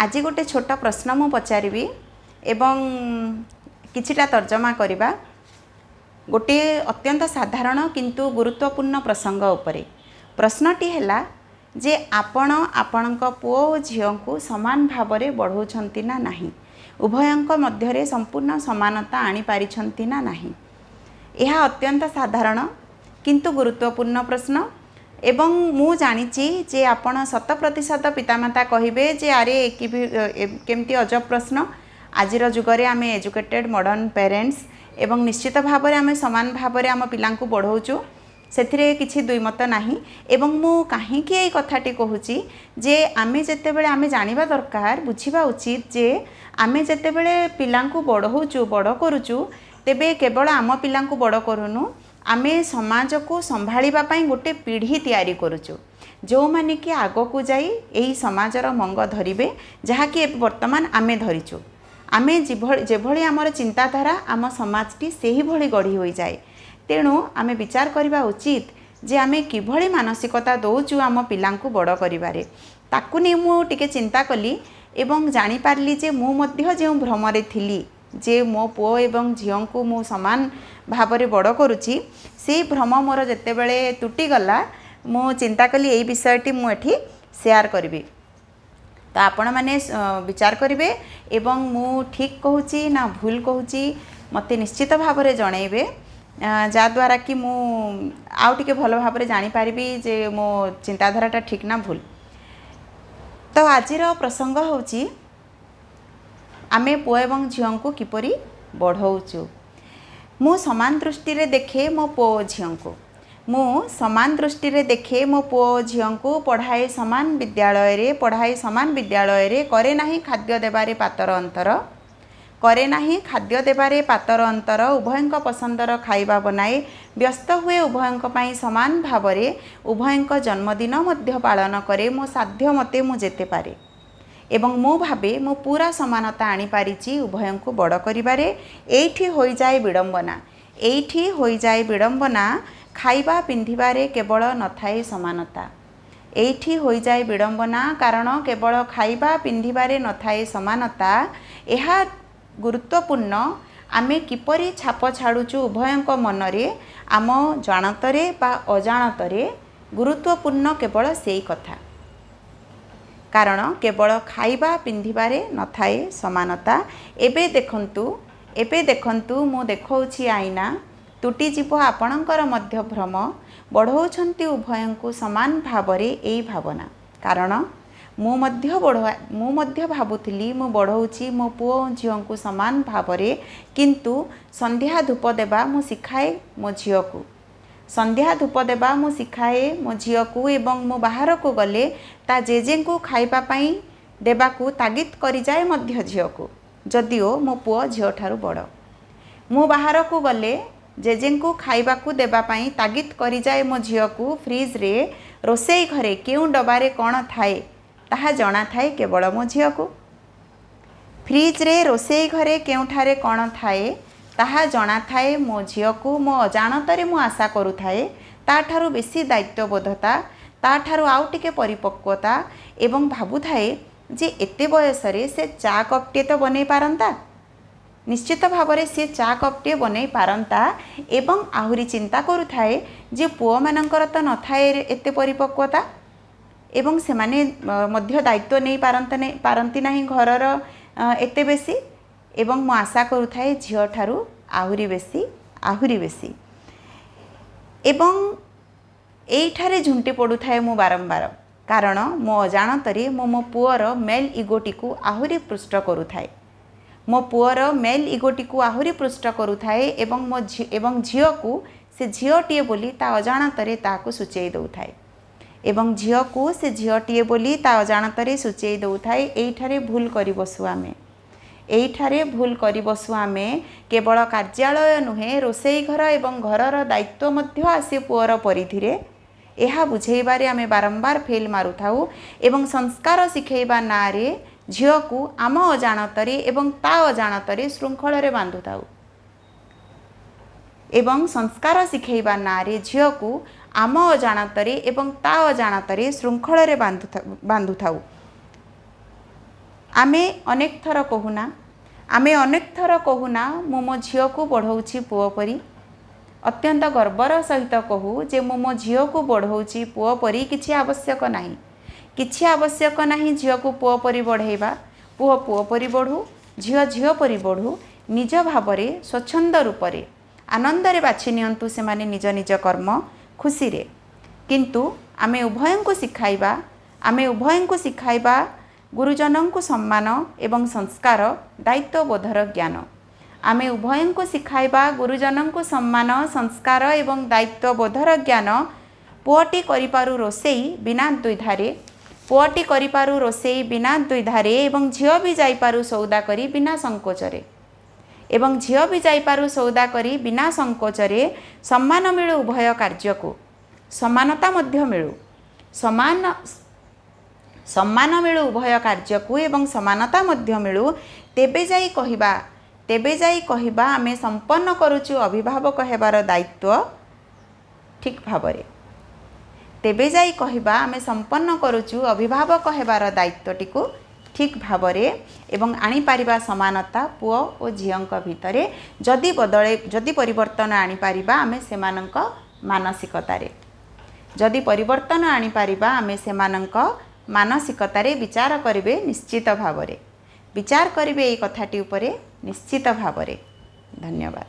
आज गोटे छोट प्रश्न मु पचारि एवं किछिटा तर्जमा करवा गोटे अत्यंत साधारण किंतु गुरुत्वपूर्ण प्रसंग उपरे। प्रश्नटी है जे आपण आपणक पुओ झील को समान भाव में बढ़ाऊँच ना नहीं, उभयंक मध्य संपूर्ण समानता आनी पारिछंती ना नहीं। यह अत्यंत साधारण किंतु गुरुत्वपूर्ण प्रश्न एवं मु जानिची जे आपण 100% पितामाता कहिबे जे अरे केमती अजब प्रश्न। आजिर जुगरे आम एजुकेटेड मॉडर्न पेरेंट्स एवं निश्चित भाव में आम समान भाव में आम पिला बढ़ाऊँ से किसी दुईमत नहीं। एवं मु कहीं कथाटी कहूँ जे आमे जेतेबेले आमे जानिबा दरकार बुझिबा उचित जे आमे जेतेबेले पिलांकु बढ़ाऊँ बड़ करूचु तेबे केवल आम पिलांकु बड़ करूनु, आमे समाज को संभाळिबा पई गोटे पीढ़ी तैयारी करूचु जो माने कि आगो को जाई एही समाजर मंग धरिबे जहाँकि वर्तमान आमे धरिचु। आमे जेभଳି आमर चिंताधारा आम समाजटी सेही भଳି गढ़ी होई जाए। तेणु आमे विचार करबा उचित जे आमे किभଳି मानसिकता दौचु आम पिलांकु बड़ करिबारे। ताकु नै मु टिके चिंता कली एवं जानि पारली जे मु मध्य जे भ्रमरे थिली जे मो पुओ एवं झील को मु समान भाव में बड़ करुच्ची से भ्रम मोर जेतेबेले तुटी गला मु चिंता कली एई विषयटी मु एठी शेयर करिबी। तो आपण माने विचार करिवे एवं मु ठीक कहूची ना भूल कहूची मते निश्चित भाव में जणैबे जा द्वारा कि मु आउ टिके भल भाव में जानि पारिबी जे मो चिंताधाराटा ठीक ना भूल। तो आजिर प्रसंग होची आमे पुओ एवं झील को किपरि बढ़ाऊचु। मु समान दृष्टि रे देखे मो पुओ झील को, मु समान दृष्टि रे देखे मो पुओ झील को पढ़ाए समान विद्यालय रे करे नाही खाद्य देबारे पातर अंतर, करे नाही खाद्य देबारे पातर अंतर, उभयंक पसंदर खाइबा बनाए व्यस्त हुए उभयंक पई समान भावरे उभयंक जन्मदिन मध्य पालन करे मो साध्य मते मु जेते पारे एवं मो भावे मो पूरा समानता आनी पारिची उभयंकु बड़ करिबारे। एठी होई जाए विडंबना, एठी होई जाए विडंबना, खाइबा पिंधिबारे केवल नथाए समानता। एठी होई जाए विडंबना कारण केवल खाइबा पिंधिबारे नथाए समानता। एहा गुरुत्वपूर्ण आमे किपरि छाप छाड़ुचु उभयंक मनरे आम जानतरे बा अजाणतरे गुरुत्वपूर्ण केवल सेई कथा कारण केवल खाइबा पिंधिबारे नथाए समानता। एबे देखंतु मु देखौछि आईना तुटी जीव आपणकर मध्य भ्रम बढ़ाउछंती उभयंकु समान भावरे एई भावना कारण मु मध्य भाबुथिली मु बढ़ाउछि मो पुओ झीलंकु समान भावरे किंतु संध्या धूप देबा मु सिखाए मो झीलकु, संध्या धूप देबा मु सिखाए मो झील को एवं मो बाहर को गले ता जेजे को खाइबा पई देबाकू तागिद करि जाए मध्य झील को जदिओ मो पुओ झील ठारू बड़। मु बाहर को गले जेजे को खाइबा को देबा पई तागिद करि जाए मो झील को फ्रिज रे रोसेई घरे केउ डबारे कौन थाए ताहा जणा थाए केवल मो झील को। फ्रिज रे रोसेई घरे केउठारे कौन थाए ताहा जणा थाए मो झील को। मो अजाणतरे मु आशा करुथाए ताठारू बेसी दायित्वबोधता ताठारू आउ टिके परिपक्वता एवं भाबुथाए जे एते बयस रे से चा कपटे तो बनै पारंता, निश्चित भाव में से चा कपटे बनै पारंता एवं आहुरी चिंता करुथाए जे पुओ मानकर तो नथाए एते परिपक्वता एवं से माने मध्य दायित्व नहीं पारंती नहीं घरर एते बेसी एवं मु आशा करुथाए झील ठारू आहुरी बेसी एवं एइठारे झुंटी पड़ुथाए मु बारंबार कारण मो अजाणतरे मो पुओर मेल इगोटी को आहुरी पृष्ठ करुथाए, मो पुओर मेल इगोटी को आहुरी पृष्ठ करुथाए एवं झील को से झीलटीए बोली ता अजाणतरे ताकू सूचेई दउथाए एवं झील को से झीलटीए बोली ता अजाणतरे सूचेई दउथाए। एइठारे भूल करि बसु आमे, एइठारे भूल करि बसु आमे केवल कार्यालय नुहे रोसेई घर एवं घरर दायित्व मध्य आसे पुओर परिधिरे एहा बुझेइबारे आमे बारंबार फेल मारुथाउ एवं संस्कार शिखेइबा नारे झील को आम अजाणतरे एवं ता अजाणतरे श्रृंखल रे बांधुथाउ एवं संस्कार शिखेइबा नारे झील को आम अजाणतरे एवं ता अजाणतरे श्रृंखल रे बांधुथाउ। आमे अनेक थर कहूना आमे अनेक थर कहूना मु मो झील को बढ़ाऊँगी पुओ परी अत्यंत गर्वर सहित कहू जे मु मो झील को बढ़ाऊँगी पुओ परी किछि आवश्यक नाही किछि आवश्यक नाही झील को पुओ परी बढ़ाइबा पुओ पुओ परी बढ़ू झील झील परी बढ़ू निज भावरे स्वच्छंद रूपरे आनंदरे बाछि नियंतु से माने निज निज कर्म खुशी रे किंतु आमे उभयं को सिखाइबा गुरुजनों को सम्मान एवं संस्कार दायित्व बोधर ज्ञान आमे उभयं को सिखाइबा गुरुजनों को सम्मान संस्कार एवं दायित्व बोधर ज्ञान पुओटी करिपारु रोसेई बिना द्विधारे पुओटी करिपारु रोसेई बिना द्विधारे एवं झील भी जाइपारु सौदा करी बिना संकोचरे एवं झील भी जाइपारु सौदा करी बिना संकोचरे सम्मान मिलू उभय कार्य को समानता मध्य मिलू सम्मान मिलू उभय कार्य को एवं समानता मध्य मिलू तेबे जाई कहिबा आमे संपन्न करूचु अभिभावक हेबार दायित्व ठीक भावरे तेबे जाई कहिबा आमे संपन्न करूचु अभिभावक हेबार दायित्वटी को ठीक भावरे एवं आनी पारिबा समानता पुओ और झीलंक भितरे जदि परिवर्तन आनी पारिबा आमे सेमानंक मानसिकतारे जदि परिवर्तन आनी पारिबा आमे सेमानंक मानसिकतारे विचार करिवे निश्चित भावरे विचार करिवे ए कथाटी उपरे निश्चित भावरे। धन्यवाद।